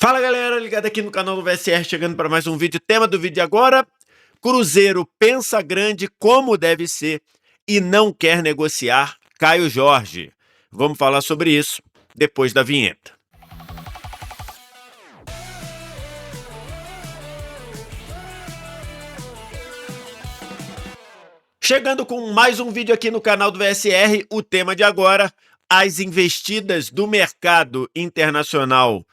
Fala galera, ligado aqui no canal do VSR, chegando para mais um vídeo. Tema do vídeo agora: Cruzeiro pensa grande como deve ser e não quer negociar Caio Jorge. Vamos falar sobre isso depois da vinheta. Chegando com mais um vídeo aqui no canal do VSR, o tema de agora: as investidas do mercado internacional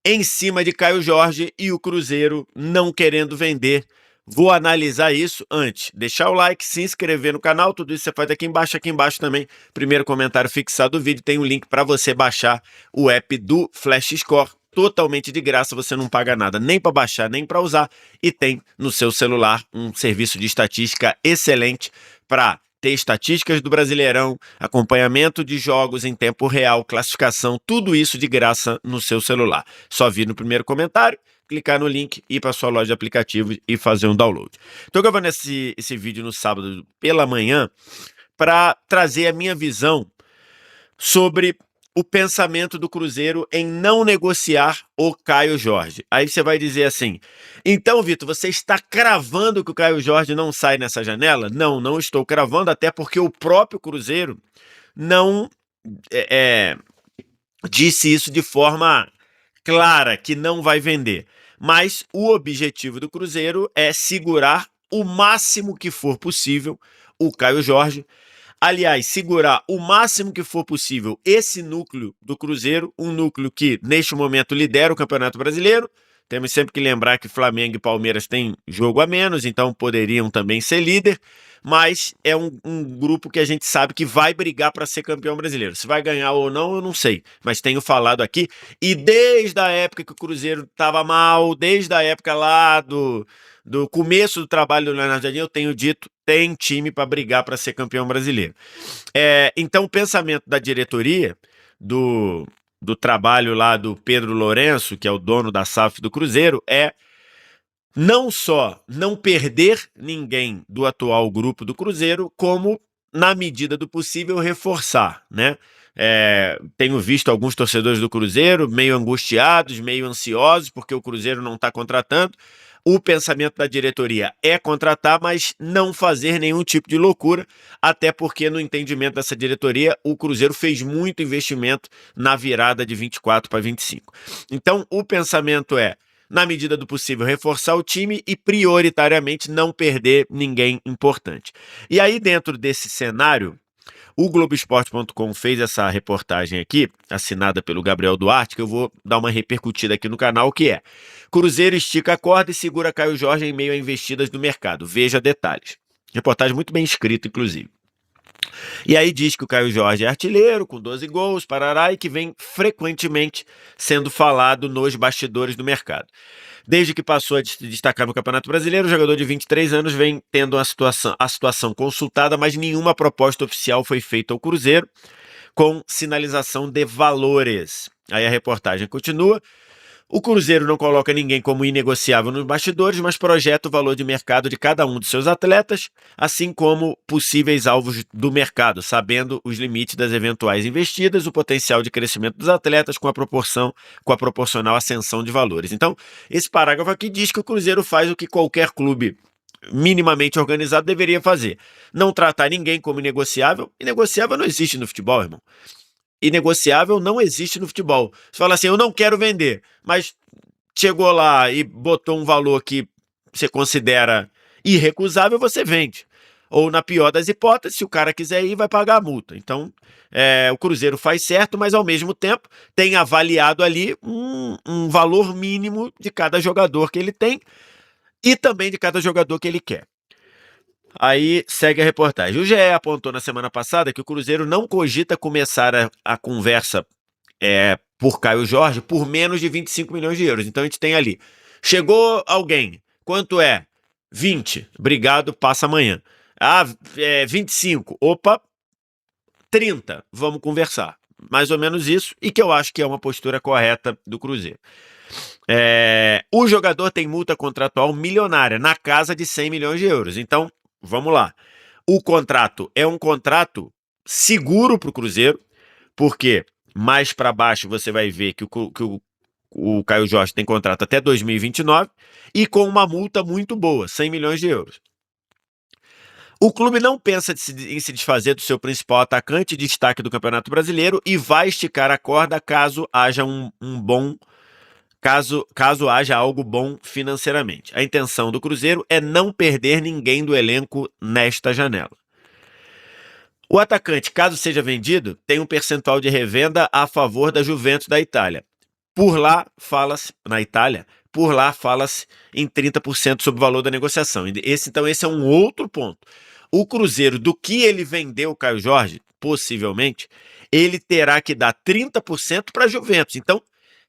em cima de Caio Jorge e o Cruzeiro não querendo vender. Vou analisar isso antes. Deixar o like, se inscrever no canal, tudo isso você faz aqui embaixo também. Primeiro comentário fixado do vídeo, tem um link para você baixar o app do Flash Score. Totalmente de graça, você não paga nada nem para baixar, nem para usar. E tem no seu celular um serviço de estatística excelente para ter estatísticas do Brasileirão, acompanhamento de jogos em tempo real, classificação, tudo isso de graça no seu celular. Só vir no primeiro comentário, clicar no link, ir para sua loja de aplicativos e fazer um download. Estou gravando esse vídeo no sábado pela manhã para trazer a minha visão sobre o pensamento do Cruzeiro em não negociar o Caio Jorge. Aí você vai dizer assim: então, Vitor, você está cravando que o Caio Jorge não sai nessa janela? Não, não estou cravando, até porque o próprio Cruzeiro não disse isso de forma clara, que não vai vender. Mas o objetivo do Cruzeiro é segurar o máximo que for possível o Caio Jorge. Aliás, segurar o máximo que for possível esse núcleo do Cruzeiro, um núcleo que, neste momento, lidera o Campeonato Brasileiro. Temos sempre que lembrar que Flamengo e Palmeiras têm jogo a menos, então poderiam também ser líder, mas é um grupo que a gente sabe que vai brigar para ser campeão brasileiro. Se vai ganhar ou não, eu não sei, mas tenho falado aqui, e desde a época que o Cruzeiro estava mal, desde a época lá do começo do trabalho do Leonardo Jardim, eu tenho dito: tem time para brigar para ser campeão brasileiro. Então, o pensamento da diretoria, do trabalho lá do Pedro Lourenço, que é o dono da SAF do Cruzeiro, é não só não perder ninguém do atual grupo do Cruzeiro, como, na medida do possível, reforçar, né? Tenho visto alguns torcedores do Cruzeiro meio angustiados, meio ansiosos, porque o Cruzeiro não está contratando. O pensamento da diretoria é contratar, mas não fazer nenhum tipo de loucura, até porque, no entendimento dessa diretoria, o Cruzeiro fez muito investimento na virada de 24 para 25. Então, o pensamento é, na medida do possível, reforçar o time e, prioritariamente, não perder ninguém importante. E aí, dentro desse cenário, o Globoesporte.com fez essa reportagem aqui, assinada pelo Gabriel Duarte, que eu vou dar uma repercutida aqui no canal, que é: Cruzeiro estica a corda e segura Caio Jorge em meio a investidas do mercado. Veja detalhes. Reportagem muito bem escrita, inclusive. E aí diz que o Caio Jorge é artilheiro, com 12 gols, parará, e que vem frequentemente sendo falado nos bastidores do mercado. Desde que passou a se destacar no Campeonato Brasileiro, o jogador de 23 anos vem tendo a situação consultada, mas nenhuma proposta oficial foi feita ao Cruzeiro com sinalização de valores. Aí a reportagem continua: o Cruzeiro não coloca ninguém como inegociável nos bastidores, mas projeta o valor de mercado de cada um de seus atletas, assim como possíveis alvos do mercado, sabendo os limites das eventuais investidas, o potencial de crescimento dos atletas com a proporcional ascensão de valores. Então, esse parágrafo aqui diz que o Cruzeiro faz o que qualquer clube minimamente organizado deveria fazer: não tratar ninguém como inegociável. Inegociável não existe no futebol, irmão. Inegociável não existe no futebol. Você fala assim: eu não quero vender, mas chegou lá e botou um valor que você considera irrecusável, você vende. Ou, na pior das hipóteses, se o cara quiser ir, vai pagar a multa. Então, o Cruzeiro faz certo, mas, ao mesmo tempo, tem avaliado ali um valor mínimo de cada jogador que ele tem e também de cada jogador que ele quer. Aí segue a reportagem. O GE apontou na semana passada que o Cruzeiro não cogita começar a conversa por Caio Jorge por menos de 25 milhões de euros. Então a gente tem ali: chegou alguém, quanto é? 20, obrigado, passa amanhã. 25, opa, 30, vamos conversar. Mais ou menos isso, e que eu acho que é uma postura correta do Cruzeiro. O jogador tem multa contratual milionária, na casa de 100 milhões de euros. Então, vamos lá. O contrato é um contrato seguro para o Cruzeiro, porque mais para baixo você vai ver que o o Caio Jorge tem contrato até 2029 e com uma multa muito boa, 100 milhões de euros. O clube não pensa em se desfazer do seu principal atacante e destaque do Campeonato Brasileiro e vai esticar a corda caso haja caso haja algo bom financeiramente. A intenção do Cruzeiro é não perder ninguém do elenco nesta janela. O atacante, caso seja vendido, tem um percentual de revenda a favor da Juventus da Itália. Por lá fala-se, na Itália, por lá fala-se em 30% sobre o valor da negociação. Esse é um outro ponto. O Cruzeiro, do que ele vendeu o Caio Jorge, possivelmente, ele terá que dar 30% para a Juventus. Então,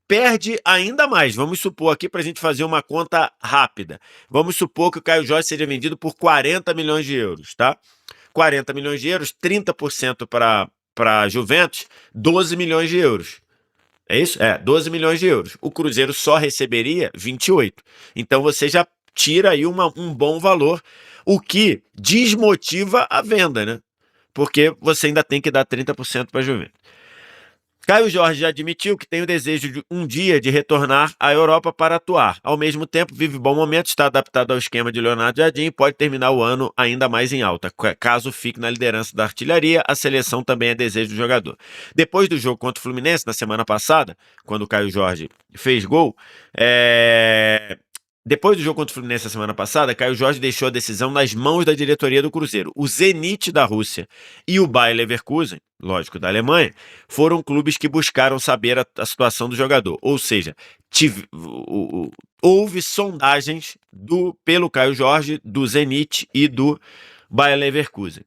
perde ainda mais. Vamos supor aqui, para a gente fazer uma conta rápida. Vamos supor que o Caio Jorge seja vendido por 40 milhões de euros, tá? 40 milhões de euros, 30% para a Juventus, 12 milhões de euros. É isso? 12 milhões de euros. O Cruzeiro só receberia 28. Então você já tira aí um bom valor, o que desmotiva a venda, né? Porque você ainda tem que dar 30% para a Juventus. Caio Jorge já admitiu que tem o desejo de um dia de retornar à Europa para atuar. Ao mesmo tempo, vive bom momento, está adaptado ao esquema de Leonardo Jardim e pode terminar o ano ainda mais em alta. Caso fique na liderança da artilharia, a seleção também é desejo do jogador. Depois do jogo contra o Fluminense, na semana passada, quando o Caio Jorge fez gol, depois do jogo contra o Fluminense na semana passada, Caio Jorge deixou a decisão nas mãos da diretoria do Cruzeiro. O Zenit da Rússia e o Bayer Leverkusen, lógico, da Alemanha, foram clubes que buscaram saber a situação do jogador. Ou seja, houve sondagens pelo Caio Jorge, do Zenit e do Bayer Leverkusen.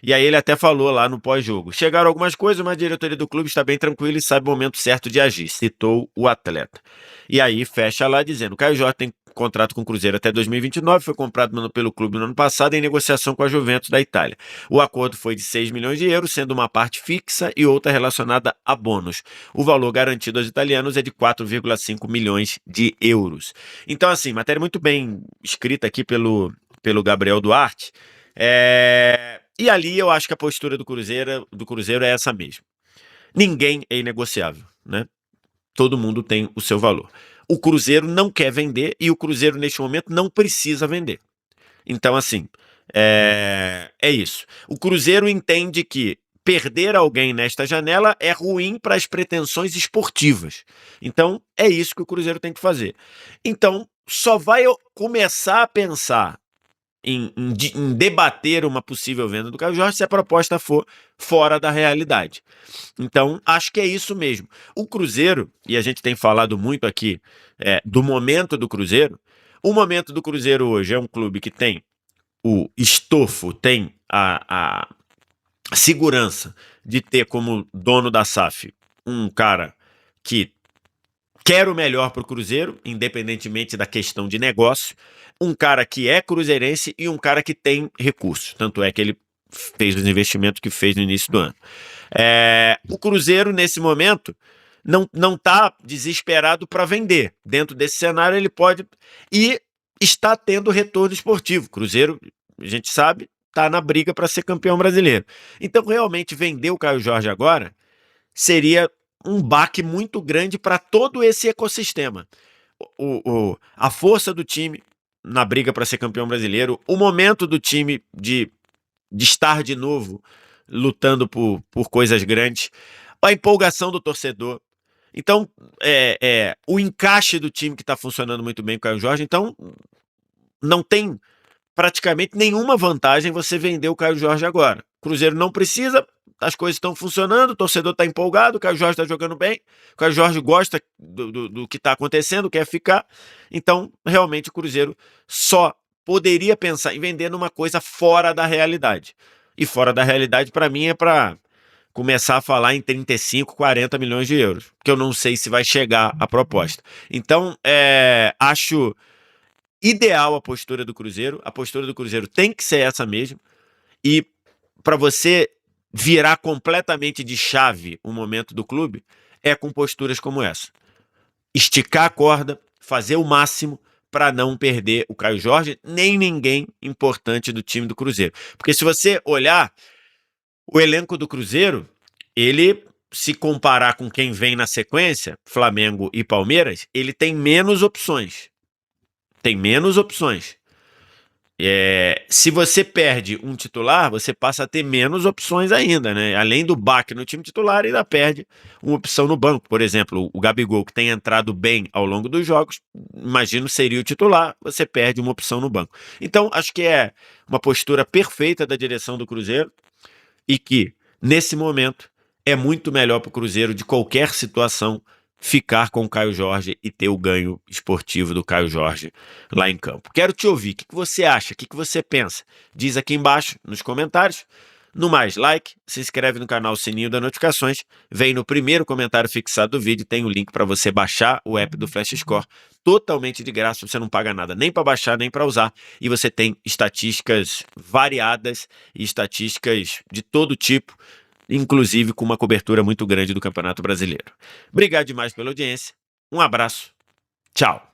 E aí ele até falou lá no pós-jogo. Chegaram algumas coisas, mas a diretoria do clube está bem tranquila e sabe o momento certo de agir, citou o atleta. E aí fecha lá dizendo, Caio Jorge tem contrato com o Cruzeiro até 2029, foi comprado pelo clube no ano passado em negociação com a Juventus da Itália. O acordo foi de 6 milhões de euros, sendo uma parte fixa e outra relacionada a bônus. O valor garantido aos italianos é de 4,5 milhões de euros. Então, assim, matéria muito bem escrita aqui pelo Gabriel Duarte. E ali eu acho que a postura do Cruzeiro é essa mesmo. Ninguém é inegociável, né? Todo mundo tem o seu valor. O Cruzeiro não quer vender e o Cruzeiro, neste momento, não precisa vender. Então, assim, é isso. O Cruzeiro entende que perder alguém nesta janela é ruim para as pretensões esportivas. Então, é isso que o Cruzeiro tem que fazer. Então, só vai começar a pensar em debater uma possível venda do Caio Jorge se a proposta for fora da realidade. Então, acho que é isso mesmo. O Cruzeiro, e a gente tem falado muito aqui do momento do Cruzeiro, o momento do Cruzeiro hoje é um clube que tem o estofo, tem a segurança de ter como dono da SAF um cara que quer o melhor para o Cruzeiro, independentemente da questão de negócio, um cara que é cruzeirense e um cara que tem recursos. Tanto é que ele fez os investimentos que fez no início do ano. O Cruzeiro, nesse momento, não está desesperado para vender. Dentro desse cenário, ele pode... E está tendo retorno esportivo. Cruzeiro, a gente sabe, está na briga para ser campeão brasileiro. Então, realmente, vender o Caio Jorge agora seria um baque muito grande para todo esse ecossistema. A força do time na briga para ser campeão brasileiro, o momento do time de estar de novo lutando por coisas grandes, a empolgação do torcedor. Então, o encaixe do time que está funcionando muito bem com o Caio Jorge. Então, não tem praticamente nenhuma vantagem você vender o Caio Jorge agora. O Cruzeiro não precisa, as coisas estão funcionando, o torcedor está empolgado, o Caio Jorge está jogando bem, o Caio Jorge gosta do que está acontecendo, quer ficar. Então, realmente, o Cruzeiro só poderia pensar em vender numa coisa fora da realidade. E fora da realidade, para mim, é para começar a falar em 35, 40 milhões de euros, que eu não sei se vai chegar a proposta. Então, acho ideal a postura do Cruzeiro. A postura do Cruzeiro tem que ser essa mesmo. E para você virar completamente de chave o momento do clube, é com posturas como essa. Esticar a corda, fazer o máximo para não perder o Caio Jorge, nem ninguém importante do time do Cruzeiro. Porque se você olhar, o elenco do Cruzeiro, ele se comparar com quem vem na sequência, Flamengo e Palmeiras, ele tem menos opções. Tem menos opções. Se você perde um titular, você passa a ter menos opções ainda, né? Além do baque no time titular, ainda perde uma opção no banco. Por exemplo, o Gabigol, que tem entrado bem ao longo dos jogos, imagino seria o titular, você perde uma opção no banco. Então, acho que é uma postura perfeita da direção do Cruzeiro e que, nesse momento, é muito melhor para o Cruzeiro, de qualquer situação, ficar com o Caio Jorge e ter o ganho esportivo do Caio Jorge lá em campo. Quero te ouvir. O que você acha? O que você pensa? Diz aqui embaixo nos comentários. No mais, like, se inscreve no canal, sininho das notificações, vem no primeiro comentário fixado do vídeo, tem o link para você baixar o app do Flash Score, totalmente de graça, você não paga nada nem para baixar, nem para usar, e você tem estatísticas variadas e estatísticas de todo tipo, inclusive com uma cobertura muito grande do Campeonato Brasileiro. Obrigado demais pela audiência, um abraço, tchau!